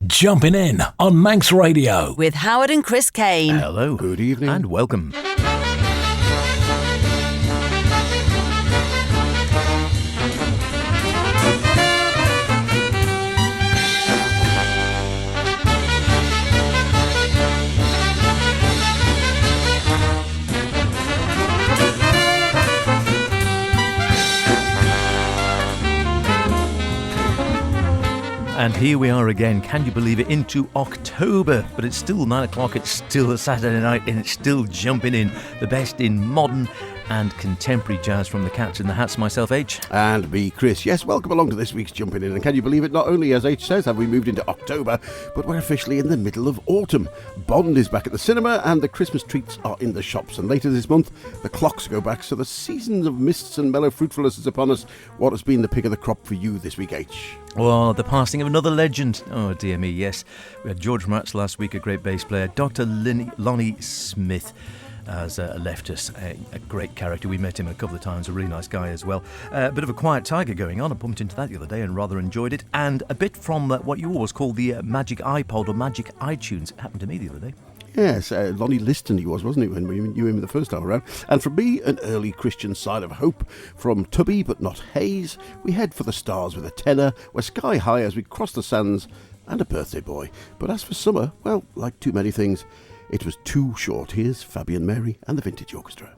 Jumpin' In on Manx Radio. With Howard and Chris Kane. Hello. Good evening. And welcome. And here we are again, can you believe it, into October. But it's still 9 o'clock, it's still a Saturday night, and it's still jumping in. The best in modern and contemporary jazz from the Cats in the Hats. Myself, H. And me, Chris. Yes, welcome along to this week's Jumpin' In. And can you believe it, not only, as H says, have we moved into October, but we're officially in the middle of autumn. Bond is back at the cinema and the Christmas treats are in the shops. And later this month, the clocks go back, so the season of mists and mellow fruitfulness is upon us. What has been the pick of the crop for you this week, H? Well, the passing of another legend. Oh, dear me, yes. We had George Mraz last week, a great bass player. Dr Lonnie Smith has left us, a great character. We met him a couple of times, a really nice guy as well. A bit of a quiet tiger going on. I bumped into that the other day and rather enjoyed it. And a bit from what you always call the magic iPod or magic iTunes. It happened to me the other day. Yes, Lonnie Liston he was, wasn't he, when we knew him the first time around. And from me, an early Christian sign of hope. From Tubby, but not Hayes, we head for the stars with a tenor. We're sky high as we cross the sands, and a birthday boy. But as for summer, well, like too many things, it was too short. Here's Fabian Mary and the Vintage Orchestra.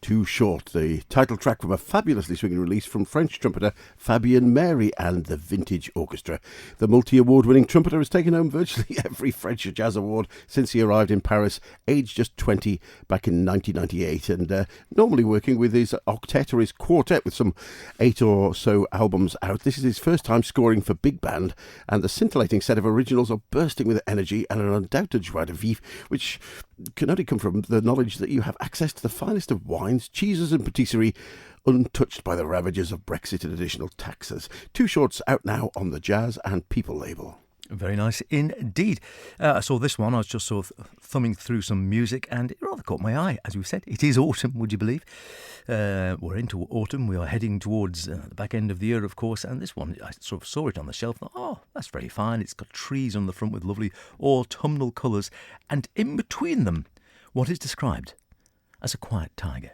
Too Short, the title track from a fabulously swinging release from French trumpeter Fabien Mary and the Vintage Orchestra. The multi-award winning trumpeter has taken home virtually every French jazz award since he arrived in Paris, aged just 20, back in 1998, and normally working with his octet or his quartet with some 8 or so albums out. This is his first time scoring for big band, and the scintillating set of originals are bursting with energy and an undoubted joie de vivre, which can only come from the knowledge that you have access to the finest of wines, cheeses and patisserie, untouched by the ravages of Brexit and additional taxes. Too Short's out now on the Jazz and People label. Very nice indeed. I saw this one. I was just sort of thumbing through some music and it rather caught my eye. As we said, it is autumn, would you believe? We're into autumn. We are heading towards the back end of the year, of course. And this one, I sort of saw it on the shelf. Thought, oh, that's very fine. It's got trees on the front with lovely autumnal colours. And in between them, what is described as a quiet tiger.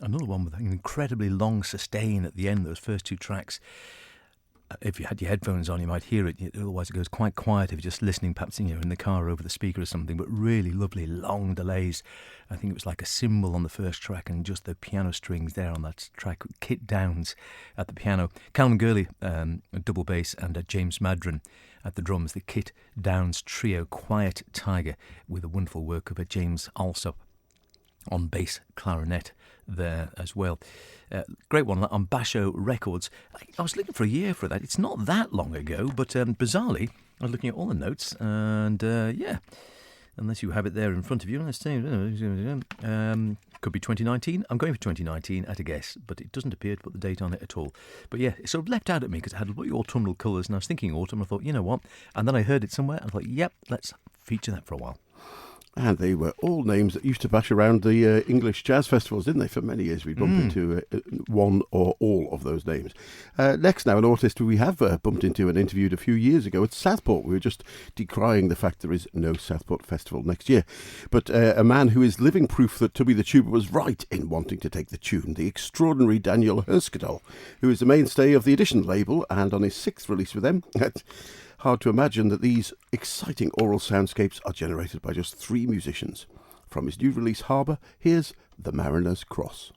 Another one with an incredibly long sustain at the end, those first two tracks. If you had your headphones on, you might hear it. Otherwise, it goes quite quiet if you're just listening, perhaps in the car over the speaker or something. But really lovely, long delays. I think it was like a cymbal on the first track and just the piano strings there on that track. Kit Downs at the piano. Calvin Gurley, a double bass, and James Madron at the drums. The Kit Downs trio, Quiet Tiger, with a wonderful work of James Alsop on bass clarinet there as well. Great one on Basho Records. I was looking for a year for that. It's not that long ago, but bizarrely, I was looking at all the notes, and unless you have it there in front of you. Let's see. Could be 2019. I'm going for 2019 at a guess, but it doesn't appear to put the date on it at all. But yeah, it sort of leapt out at me because it had autumnal colours, and I was thinking autumn. I thought, you know what? And then I heard it somewhere, and I thought, yep, let's feature that for a while. And they were all names that used to bash around the English jazz festivals, didn't they? For many years, we'd bump into one or all of those names. Next now, an artist we have bumped into and interviewed a few years ago at Southport. We were just decrying the fact there is no Southport Festival next year. But a man who is living proof that Tubby the Tuba was right in wanting to take the tune, the extraordinary Daniel Herskadal, who is the mainstay of the Edition label and on his 6th release with them. Hard to imagine that these exciting aural soundscapes are generated by just 3 musicians. From his new release Harbour, here's The Mariner's Cross.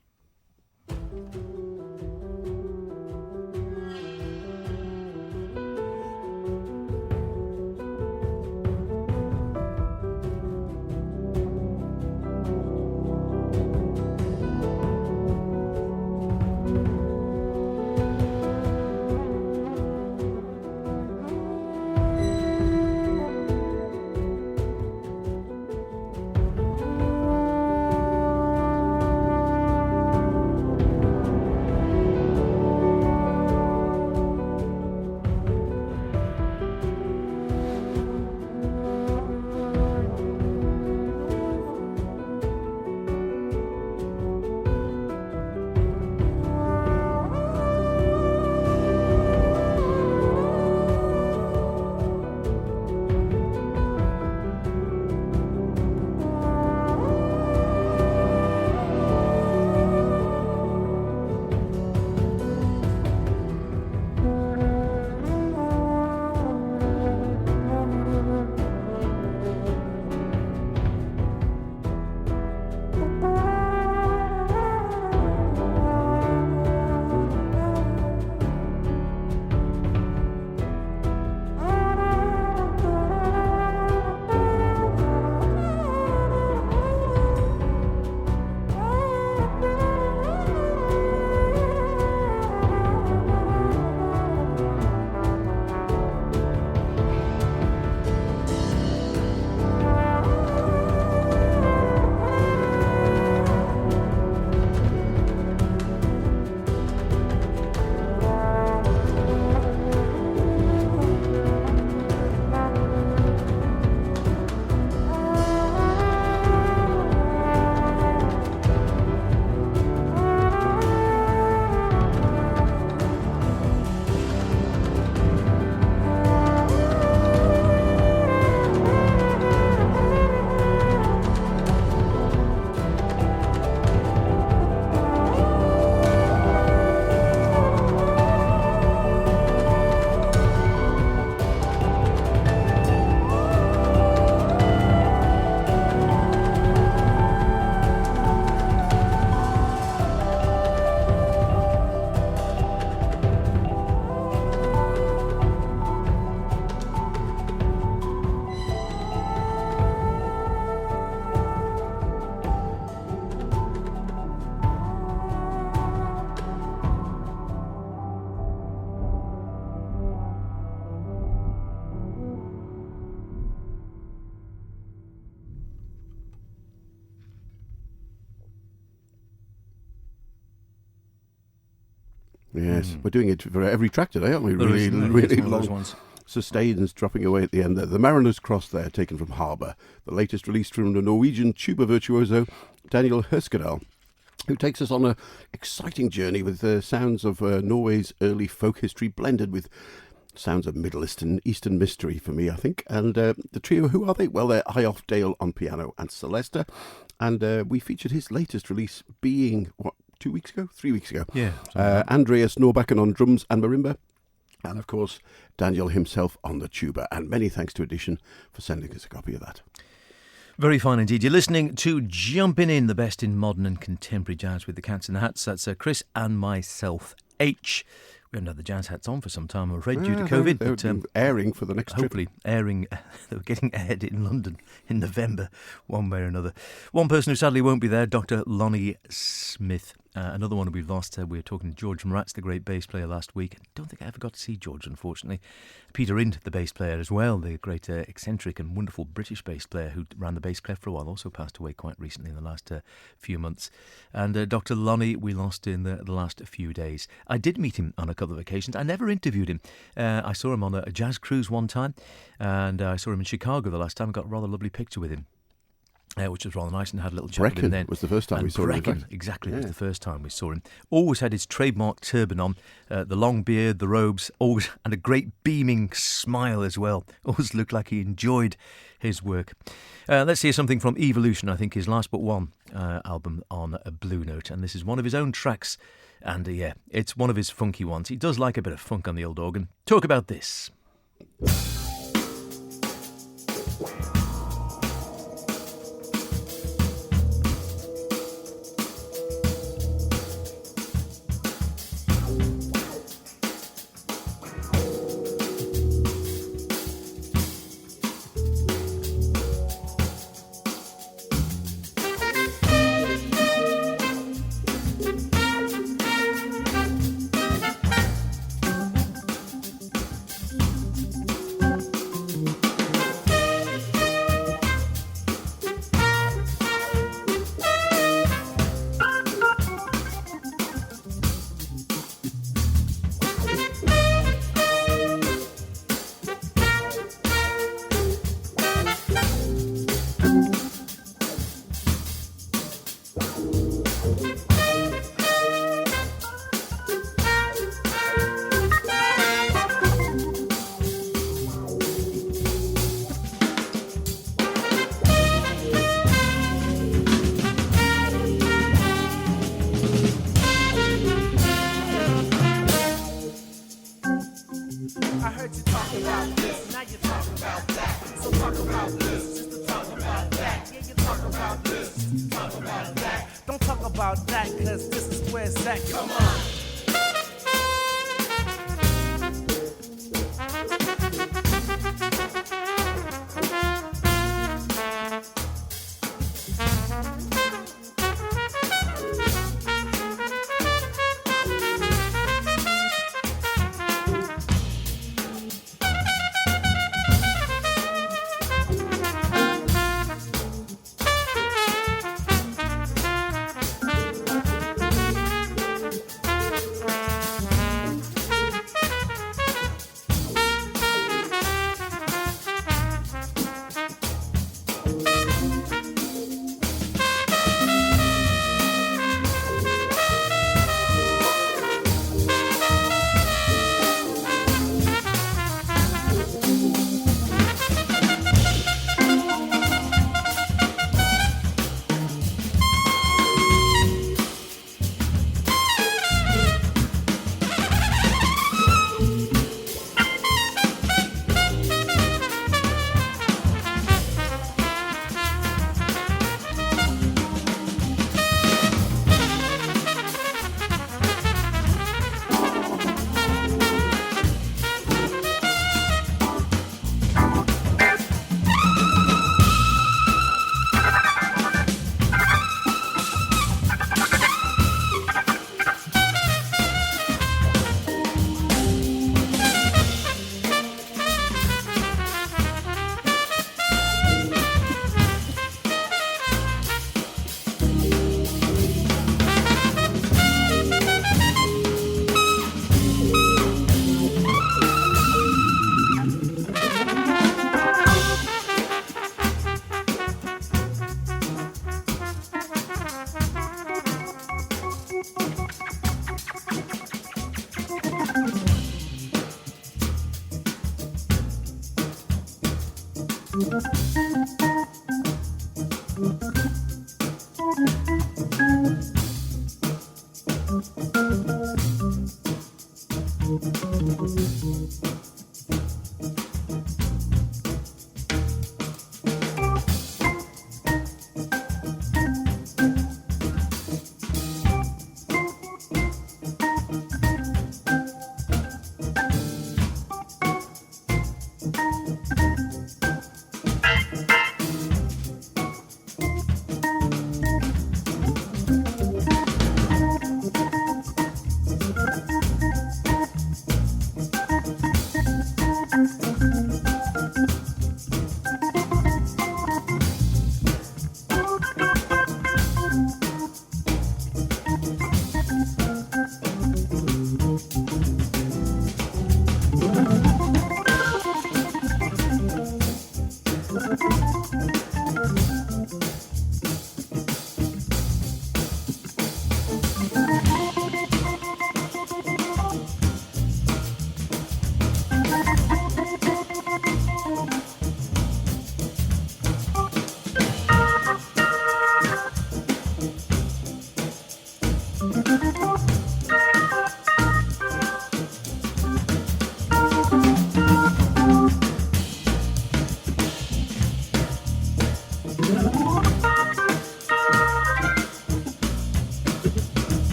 Yes, we're doing it for every track today, aren't we? Really long ones. Sustains dropping away at the end there. The Mariner's Cross there, taken from Harbour, the latest release from the Norwegian tuba virtuoso Daniel Herskadal, who takes us on an exciting journey with the sounds of Norway's early folk history blended with sounds of Middle Eastern mystery for me, I think. And the trio, who are they? Well, they're Eyolf Dale on piano and Celesta. And we featured his latest release being, 3 weeks ago. Yeah. Andreas Norbakken on drums and marimba. And, of course, Daniel himself on the tuba. And many thanks to Edition for sending us a copy of that. Very fine indeed. You're listening to Jumpin In, the best in modern and contemporary jazz with the Cats in the Hats. That's Chris and myself, H. We haven't had the jazz hats on for some time, I'm afraid, due to COVID. They're airing for the next hopefully trip. Airing. They were getting aired in London in November, one way or another. One person who sadly won't be there, Dr Lonnie Smith. Another one we've lost. We were talking to George Mraz, the great bass player, last week. I don't think I ever got to see George, unfortunately. Peter Ind, the bass player as well, the great eccentric and wonderful British bass player who ran the bass clef for a while, also passed away quite recently in the last few months. And Dr Lonnie we lost in the last few days. I did meet him on a couple of occasions. I never interviewed him. I saw him on a jazz cruise one time, and I saw him in Chicago the last time. I got a rather lovely picture with him. Which was rather nice, and had a little chat with him then. Was the first time we saw him. Exactly, it was the first time we saw him. Always had his trademark turban on, the long beard, the robes, always, and a great beaming smile as well. Always looked like he enjoyed his work. Let's hear something from Evolution, I think his last but one album on a Blue Note, and this is one of his own tracks, and yeah, it's one of his funky ones. He does like a bit of funk on the old organ. Talk about this.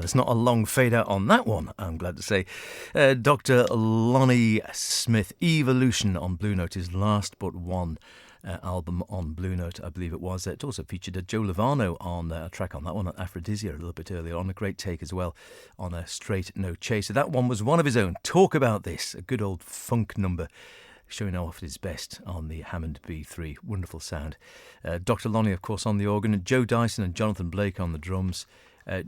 There's not a long fade out on that one, I'm glad to say. Dr Lonnie Smith, Evolution on Blue Note, his last but one album on Blue Note, I believe it was. It also featured Joe Lovano on a track on that one, on Aphrodisia, a little bit earlier on. A great take as well on a Straight No Chaser. That one was one of his own. Talk about this, a good old funk number, showing off at his best on the Hammond B3. Wonderful sound. Dr Lonnie, of course, on the organ, Joe Dyson and Jonathan Blake on the drums.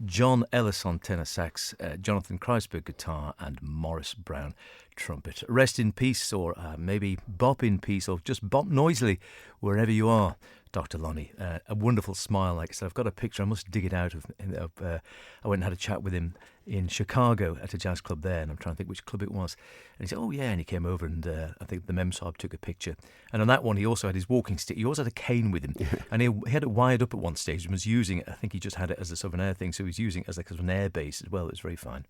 John Ellis on tenor sax, Jonathan Kreisberg guitar, and Morris Brown trumpet. Rest in peace, or maybe bop in peace, or just bop noisily wherever you are, Dr Lonnie. A wonderful smile, like I said. I've got a picture, I must dig it out of I went and had a chat with him in Chicago at a jazz club there, and I'm trying to think which club it was. And he said, oh yeah, and he came over, and I think the Mem Saab took a picture. And on that one, he also had his walking stick. He also had a cane with him, and he had it wired up at one stage and was using it. I think he just had it as a sort of an air thing, so he was using it as like sort of an air base as well. It was very fine.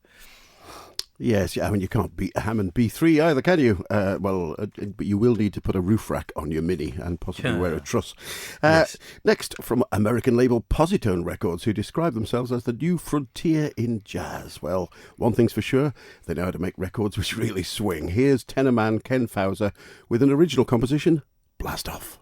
Yes, I mean, you can't beat a Hammond B3 either, can you? But you will need to put a roof rack on your Mini and possibly wear a truss. Yes. Next, from American label Positone Records, who describe themselves as the new frontier in jazz. Well, one thing's for sure, they know how to make records which really swing. Here's tenor man Ken Fowler with an original composition, Blast Off.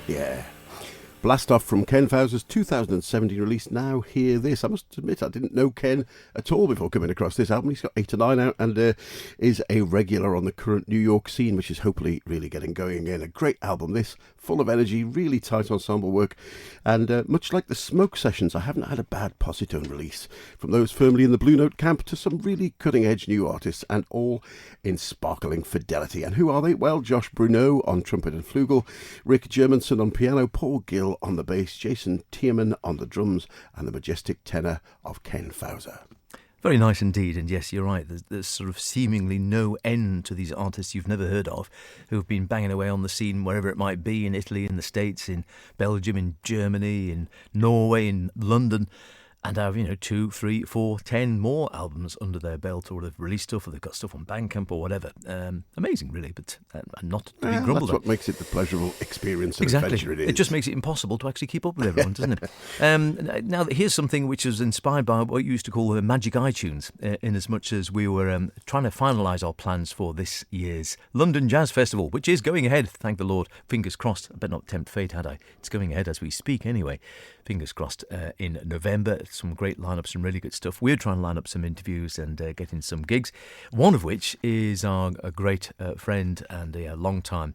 Yeah. Blast off from Ken Fowler's 2017 release, Now Hear This. I must admit, I didn't know Ken at all before coming across this album. He's got 8 or 9 out and is a regular on the current New York scene, which is hopefully really getting going again. A great album, this, full of energy, really tight ensemble work. And much like the Smoke Sessions, I haven't had a bad Positone release. From those firmly in the Blue Note camp to some really cutting-edge new artists, and all in sparkling fidelity. And who are they? Well, Josh Bruneau on trumpet and flugel, Rick Germanson on piano, Paul Gill on the bass, Jason Tierman on the drums, and the majestic tenor of Ken Fowler. Very nice indeed, and yes, you're right, there's sort of seemingly no end to these artists you've never heard of, who have been banging away on the scene wherever it might be, in Italy, in the States, in Belgium, in Germany, in Norway, in London, and have, 2, 3, 4, 10 more albums under their belt, or they've released stuff, or they've got stuff on Bandcamp or whatever. Amazing, really, but not to be grumbled That's at. what makes it the pleasurable experience and Exactly. adventure it is. It just makes it impossible to actually keep up with everyone, doesn't it? Now, here's something which was inspired by what you used to call the Magic iTunes, in as much as we were trying to finalise our plans for this year's London Jazz Festival, which is going ahead, thank the Lord. Fingers crossed. I better not tempt fate, had I? It's going ahead as we speak anyway. Fingers crossed, in November. Some great lineups, some really good stuff. We're trying to line up some interviews and get in some gigs, one of which is a great friend and a long time.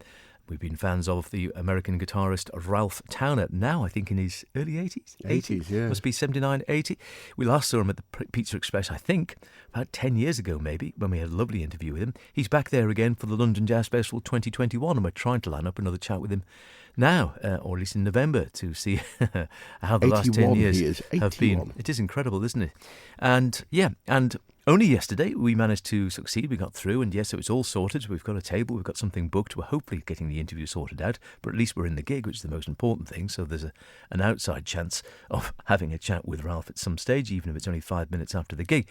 We've been fans of the American guitarist Ralph Towner, now I think in his early 80s? 80s, yeah. Must be 79, 80. We last saw him at the Pizza Express, I think, about 10 years ago maybe, when we had a lovely interview with him. He's back there again for the London Jazz Festival 2021, and we're trying to line up another chat with him now, or at least in November, to see how the last 10 years have been. It is incredible, isn't it? And yeah, and only yesterday we managed to succeed. We got through, and yes, it was all sorted. We've got a table, we've got something booked. We're hopefully getting the interview sorted out, but at least we're in the gig, which is the most important thing. So there's an outside chance of having a chat with Ralph at some stage, even if it's only 5 minutes after the gig.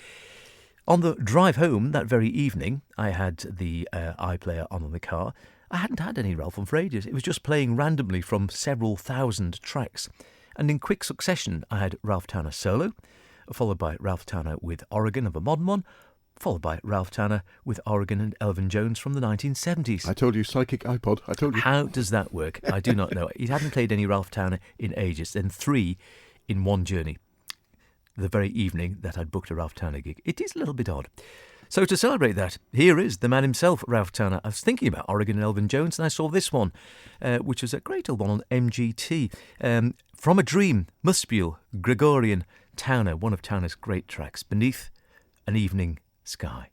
On the drive home that very evening, I had the iPlayer on the car. I hadn't had any Ralph on for ages. It was just playing randomly from several thousand tracks. And in quick succession, I had Ralph Towner solo, followed by Ralph Towner with Oregon of a modern one, followed by Ralph Towner with Oregon and Elvin Jones from the 1970s. I told you, psychic iPod. I told you. How does that work? I do not know. He hadn't played any Ralph Towner in ages, then 3 in one journey, the very evening that I'd booked a Ralph Towner gig. It is a little bit odd. So to celebrate that, here is the man himself, Ralph Towner. I was thinking about Oregon and Elvin Jones, and I saw this one, which was a great old one on MGT. From a Dream, Muspel, Gregorian, Towner, one of Towner's great tracks, Beneath an Evening Sky.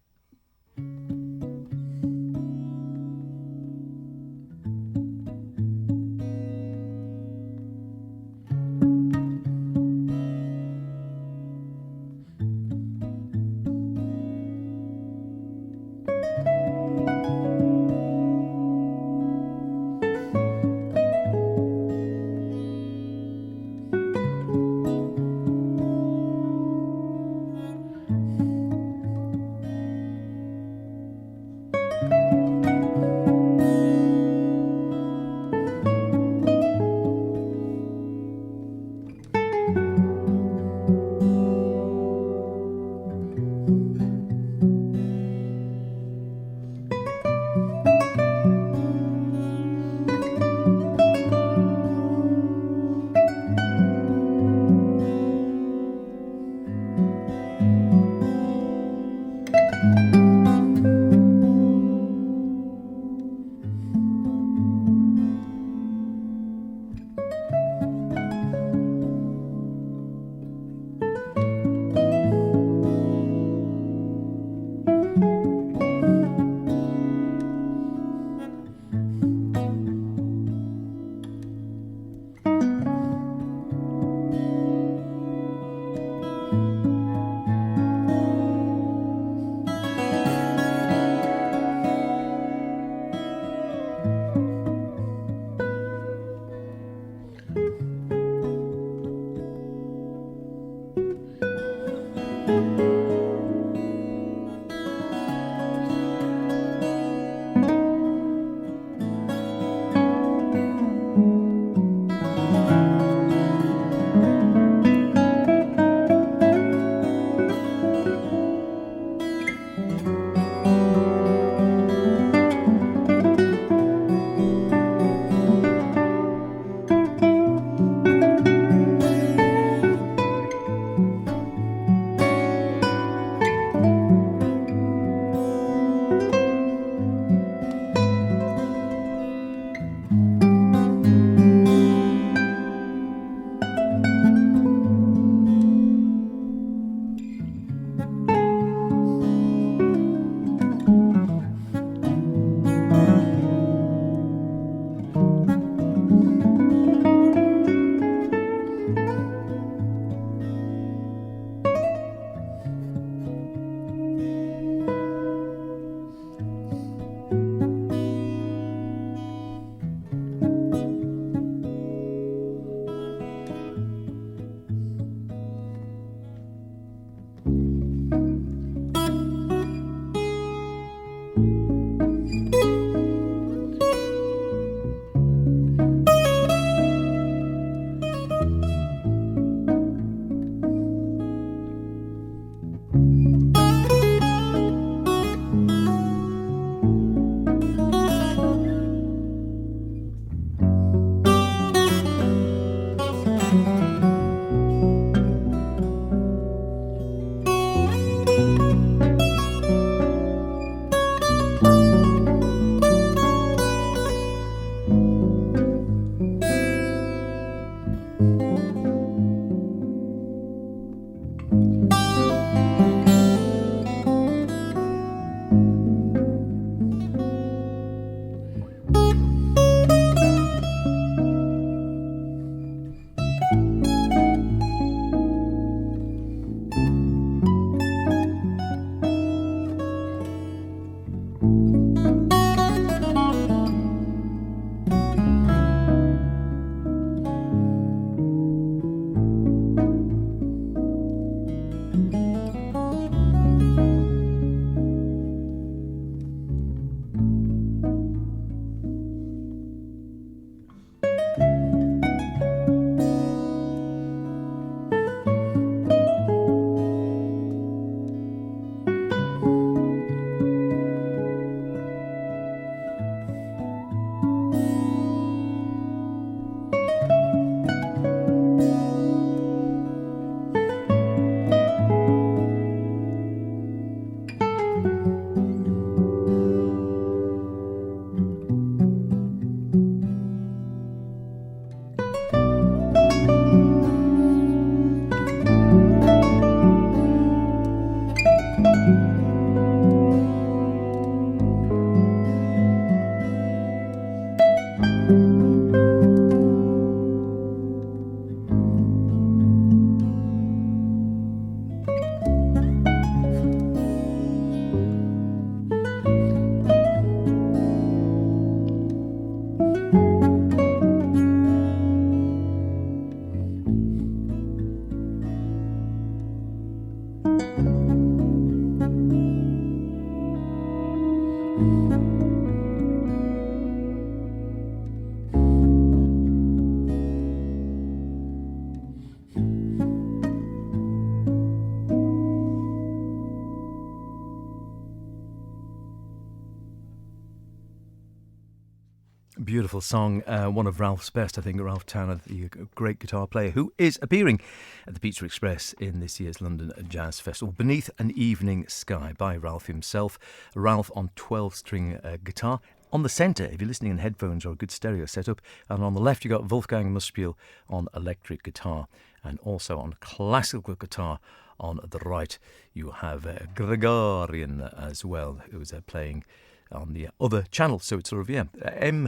Beautiful song, one of Ralph's best, I think. Ralph Towner, the great guitar player, who is appearing at the Pizza Express in this year's London Jazz Festival. Beneath an Evening Sky by Ralph himself. Ralph on 12-string guitar. On the centre, if you're listening in headphones or a good stereo setup, and on the left you got Wolfgang Muspiel on electric guitar, and also on classical guitar on the right you have Gregorian as well, who's playing on the other channel. So it's sort of, MGM.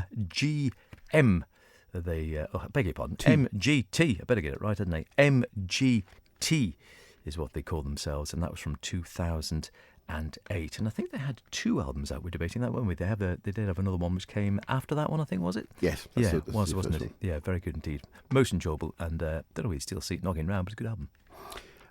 I beg your pardon, MGT. I better get it right, didn't I? MGT is what they call themselves, and that was from 2008. And I think they had 2 albums out. We're debating that, weren't we? They did have another one which came after that one, I think, was it? Yes. It was, wasn't it? Yeah, very good indeed. Most enjoyable, and don't know where you still see it knocking around, but it's a good album.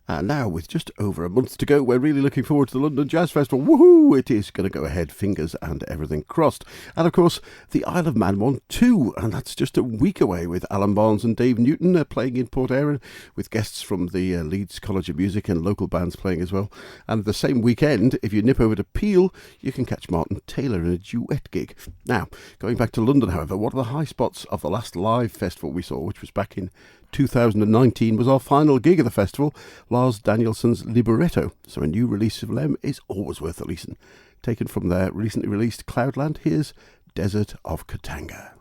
And now, with just over a month to go, we're really looking forward to the London Jazz Festival. Woohoo! It is going to go ahead, fingers and everything crossed. And of course, the Isle of Man one too, and that's just a week away, with Alan Barnes and Dave Newton playing in Port Erin, with guests from the Leeds College of Music and local bands playing as well. And the same weekend, if you nip over to Peel, you can catch Martin Taylor in a duet gig. Now, going back to London, however, one of the high spots of the last live festival we saw, which was back in 2019, was our final gig of the festival, Lars Danielson's Libretto. So a new release of Lem is always worth a listen. Taken from their recently released Cloudland, here's Desert of Katanga.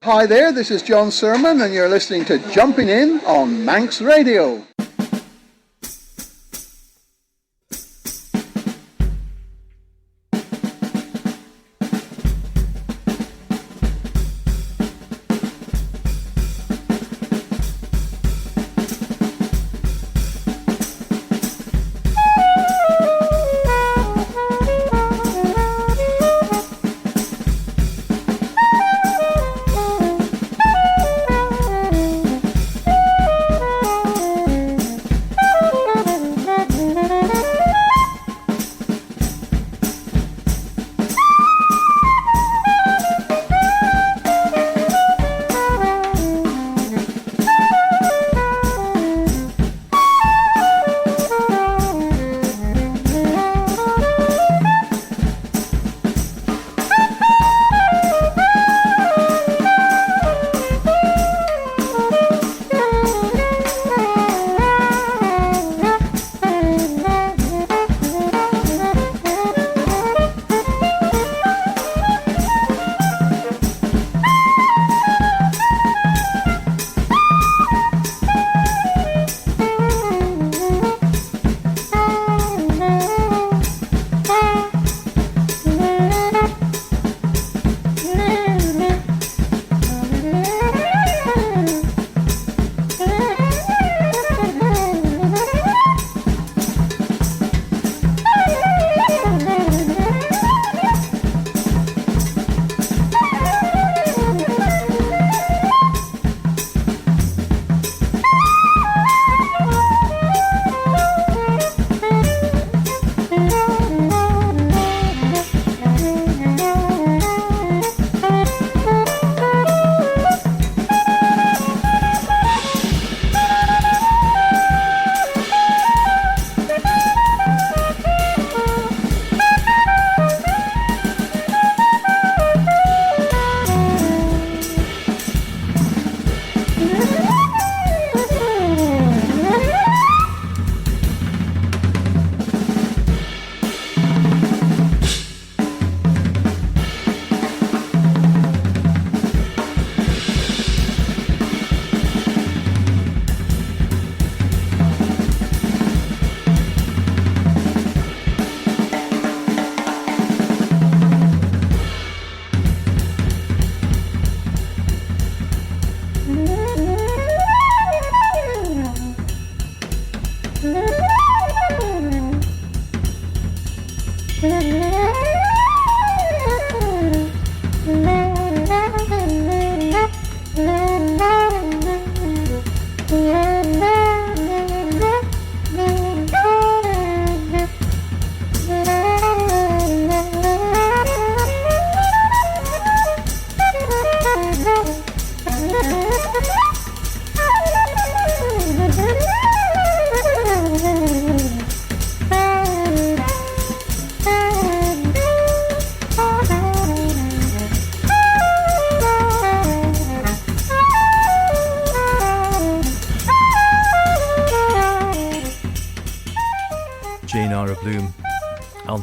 Hi there, this is John Sermon and you're listening to Jumpin In on Manx Radio.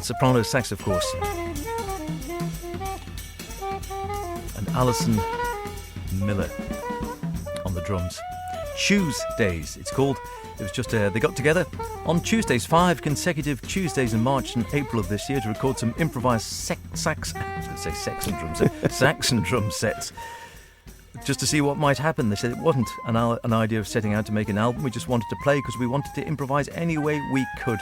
Soprano sax, of course, and Alison Miller on the drums. Tuesdays, it's called. It was just they got together on Tuesdays, 5 consecutive Tuesdays in March and April of this year to record some improvised sax and drum sets, just to see what might happen. They said it wasn't an idea of setting out to make an album. We just wanted to play because we wanted to improvise any way we could.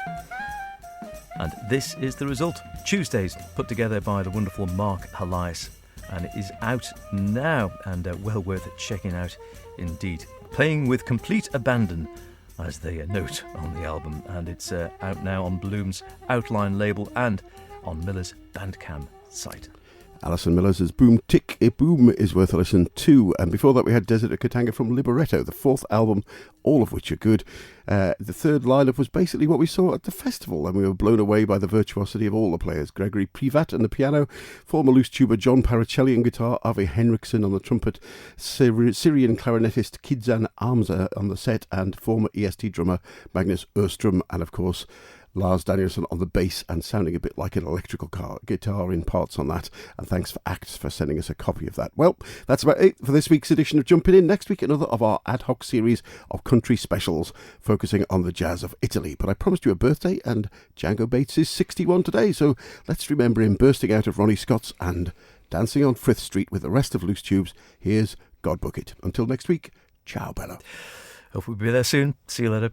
And this is the result. Tuesdays, put together by the wonderful Mark Halias. And it is out now, and well worth checking out indeed. Playing with complete abandon, as they note on the album. And it's out now on Bloom's Outline label and on Miller's Bandcamp site. Alison Miller's Boom Tick A Boom is worth a listen to. And before that we had Desert of Katanga from Libretto, the fourth album, all of which are good. The third lineup was basically what we saw at the festival, and we were blown away by the virtuosity of all the players. Gregory Privat on the piano, former loose tuba John Paracelli on guitar, Ave Henriksen on the trumpet, Syrian clarinetist Kidzan Amza on the set, and former EST drummer Magnus Östrom, and of course Lars Danielsson on the bass and sounding a bit like an electrical guitar in parts on that. And thanks for Acts for sending us a copy of that. Well, that's about it for this week's edition of Jumpin' In. Next week, another of our ad hoc series of country specials focusing on the jazz of Italy. But I promised you a birthday, and Django Bates is 61 today, so let's remember him bursting out of Ronnie Scott's and dancing on Frith Street with the rest of Loose Tubes. Here's God Bucket. Until next week, ciao Bella. Hope we'll be there soon. See you later.